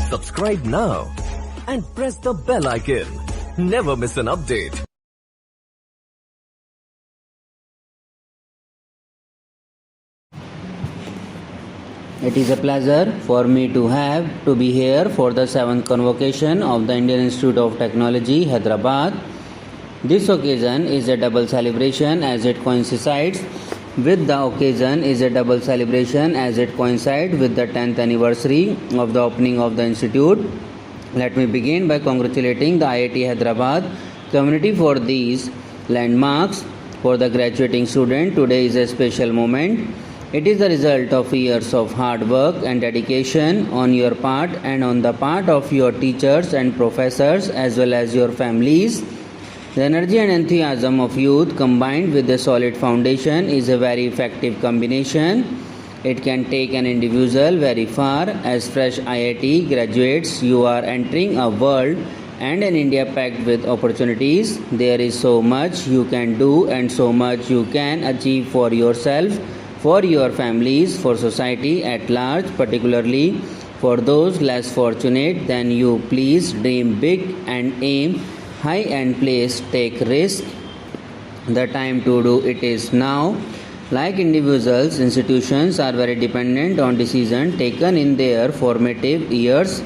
Subscribe now and press the bell icon. Never miss an update. It is a pleasure for me to be here for the 7th convocation of the Indian Institute of Technology, Hyderabad. This occasion is a double celebration as it coincides with the 10th anniversary of the opening of the institute. Let me begin by congratulating the IIT Hyderabad community for these landmarks. For the graduating student, today is a special moment. It is the result of years of hard work and dedication on your part and on the part of your teachers and professors as well as your families. The energy and enthusiasm of youth combined with a solid foundation is a very effective combination. It can take an individual very far. As fresh IIT graduates, you are entering a world and an India packed with opportunities. There is so much you can do and so much you can achieve for yourself, for your families, for society at large, particularly for those less fortunate than you. Please dream big and aim high and please take risk. The time to do it is now. Like individuals, institutions are very dependent on decisions taken in their formative years.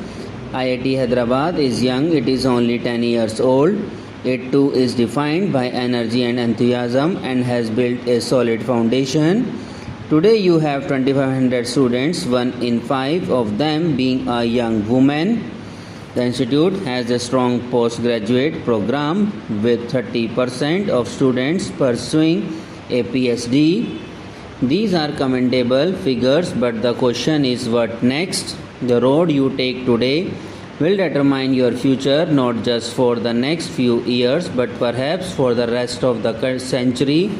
IIT Hyderabad is young, it is only 10 years old. It too is defined by energy and enthusiasm and has built a solid foundation. Today you have 2500 students, 1 in 5 of them being a young woman. The institute has a strong postgraduate program with 30% of students pursuing a PhD. These are commendable figures, but the question is what next? The road you take today will determine your future not just for the next few years but perhaps for the rest of the century.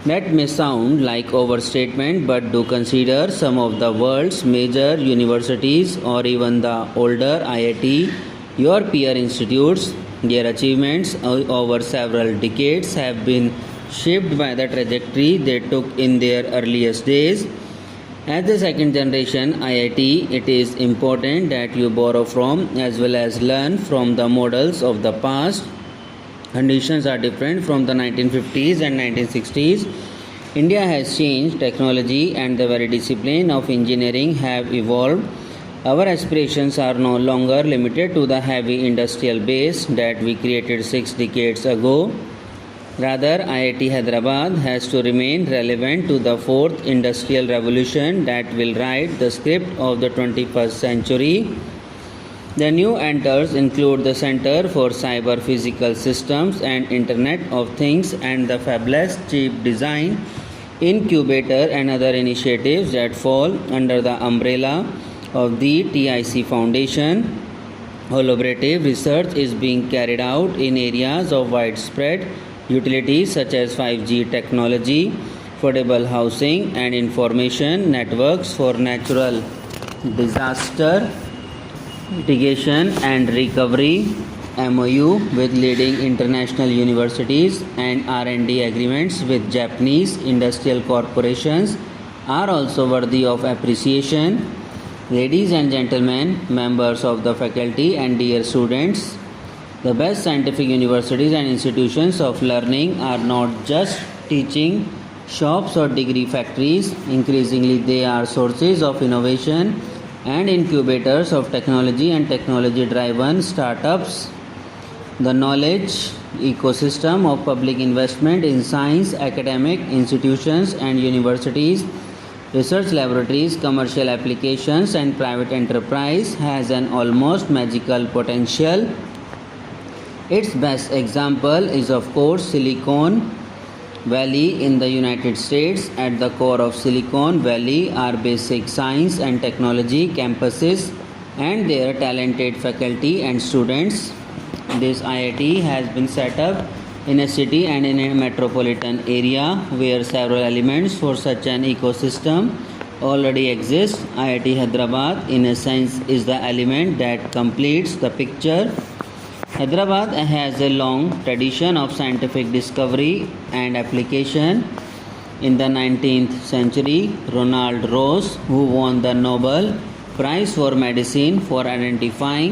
That may sound like overstatement, but do consider some of the world's major universities or even the older IIT, your peer institutes. Their achievements over several decades have been shaped by the trajectory they took in their earliest days. As the second generation IIT, it is important that you borrow from as well as learn from the models of the past. Conditions are different from the 1950s and 1960s. India has changed, technology and the very discipline of engineering have evolved. Our aspirations are no longer limited to the heavy industrial base that we created 6 decades ago. Rather, IIT Hyderabad has to remain relevant to the 4th industrial revolution that will write the script of the 21st century. The new enters include the Center for Cyber Physical Systems and Internet of Things and the Fabless Chip Design Incubator and other initiatives that fall under the umbrella of the TIC Foundation. Collaborative research is being carried out in areas of widespread utility such as 5G technology, affordable housing and information networks for natural disaster mitigation and recovery. MOU with leading international universities and R&D agreements with Japanese industrial corporations are also worthy of appreciation. Ladies and gentlemen, members of the faculty and dear students, the best scientific universities and institutions of learning are not just teaching shops or degree factories. Increasingly, they are sources of innovation and incubators of technology and technology-driven startups. The knowledge ecosystem of public investment in science, academic institutions and universities, research laboratories, commercial applications and private enterprise has an almost magical potential. Its best example is of course Silicon Valley in the United States. At the core of Silicon Valley are basic science and technology campuses and their talented faculty and students. This IIT has been set up in a city and in a metropolitan area where several elements for such an ecosystem already exist. IIT Hyderabad in a sense is the element that completes the picture. Hyderabad has a long tradition of scientific discovery and application. In the 19th century, Ronald Ross, who won the Nobel prize for medicine for identifying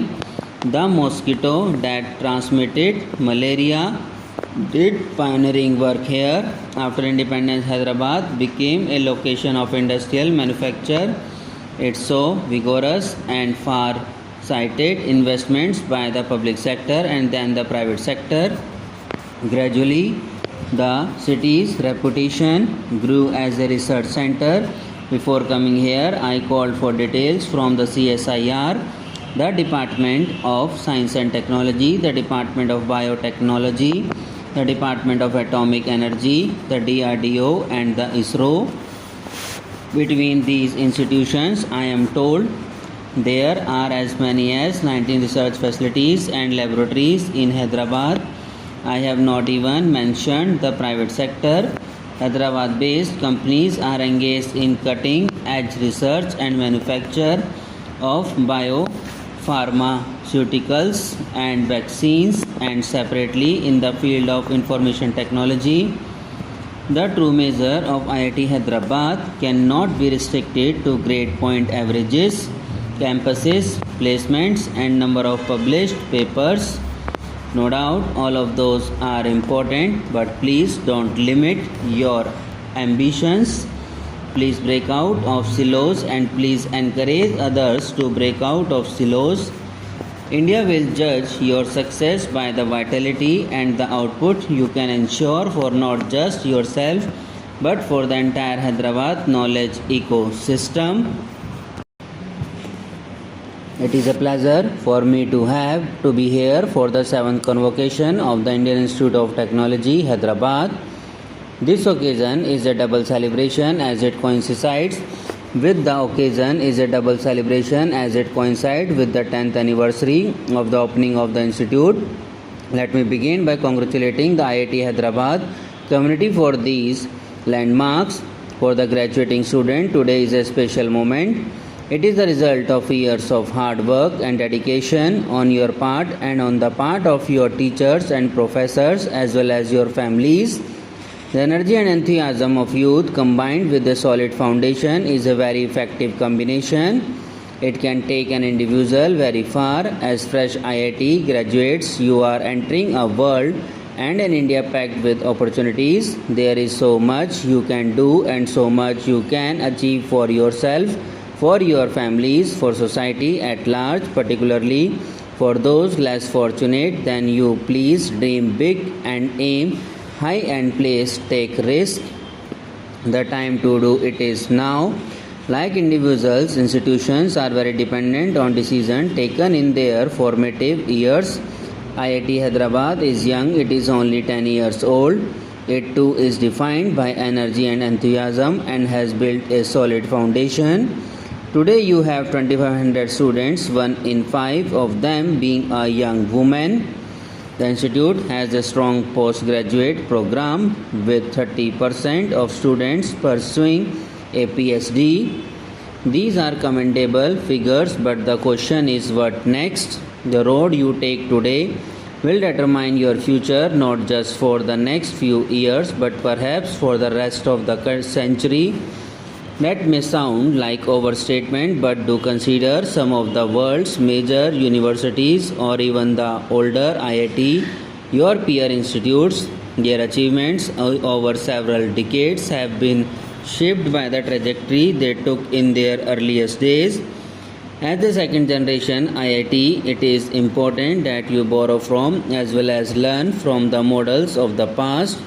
the mosquito that transmitted malaria. Did pioneering work here. After independence, Hyderabad became a location of industrial manufacture. It saw vigorous and far-sighted investments by the public sector and then the private sector. Gradually, the city's reputation grew as a research center. Before coming here, I called for details from the CSIR, the Department of Science and Technology, the Department of Biotechnology, the Department of Atomic Energy, the DRDO, and the ISRO. Between these institutions, I am told there are as many as 19 research facilities and laboratories in Hyderabad. I have not even mentioned the private sector. Hyderabad-based companies are engaged in cutting-edge research and manufacture of biopharmaceuticals and vaccines, and separately in the field of information technology. The true measure of IIT Hyderabad cannot be restricted to grade point averages, campuses, placements, and number of published papers. No doubt all of those are important, but please don't limit your ambitions. Please break out of silos and please encourage others to break out of silos. India will judge your success by the vitality and the output you can ensure for not just yourself but for the entire Hyderabad knowledge ecosystem. It is a pleasure for me to be here for the 7th convocation of the Indian Institute of Technology, Hyderabad. This occasion is a double celebration as it coincides with the 10th anniversary of the opening of the institute. Let me begin by congratulating the IIT Hyderabad community for these landmarks. For the graduating student, today is a special moment. It is the result of years of hard work and dedication on your part and on the part of your teachers and professors as well as your families. The energy and enthusiasm of youth combined with a solid foundation is a very effective combination. It can take an individual very far. As fresh IIT graduates, you are entering a world and an India packed with opportunities. There is so much you can do and so much you can achieve for yourself, for your families, for society at large, particularly for those less fortunate than you. Please dream big and aim high and please take risk. The time to do it is now. Like individuals, institutions are very dependent on decisions taken in their formative years. IIT Hyderabad is young, it is only 10 years old. It too is defined by energy and enthusiasm and has built a solid foundation. Today you have 2500 students, 1 in 5 of them being a young woman. The institute has a strong postgraduate program with 30% of students pursuing a PhD. These are commendable figures, but the question is what next? The road you take today will determine your future not just for the next few years but perhaps for the rest of the century. That may sound like overstatement, but do consider some of the world's major universities or even the older IIT, your peer institutes. Their achievements over several decades have been shaped by the trajectory they took in their earliest days. As the second generation IIT, it is important that you borrow from as well as learn from the models of the past.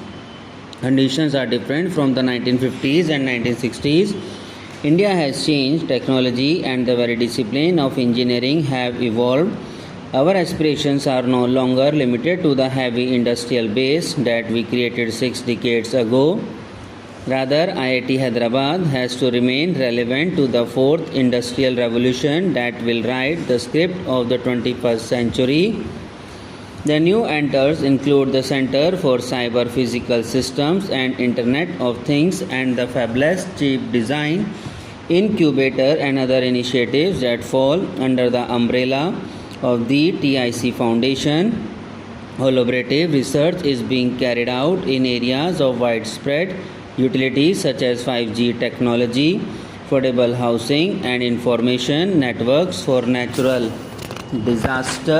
Conditions are different from the 1950s and 1960s. India has changed, technology and the very discipline of engineering have evolved. Our aspirations are no longer limited to the heavy industrial base that we created 6 decades ago. Rather, IIT Hyderabad has to remain relevant to the 4th industrial revolution that will write the script of the 21st century. The new enters include the Center for Cyber Physical Systems and Internet of Things and the Fabless Chip Design Incubator and other initiatives that fall under the umbrella of the TIC Foundation. Collaborative research is being carried out in areas of widespread utility such as 5G technology. affordable housing and information networks for natural disaster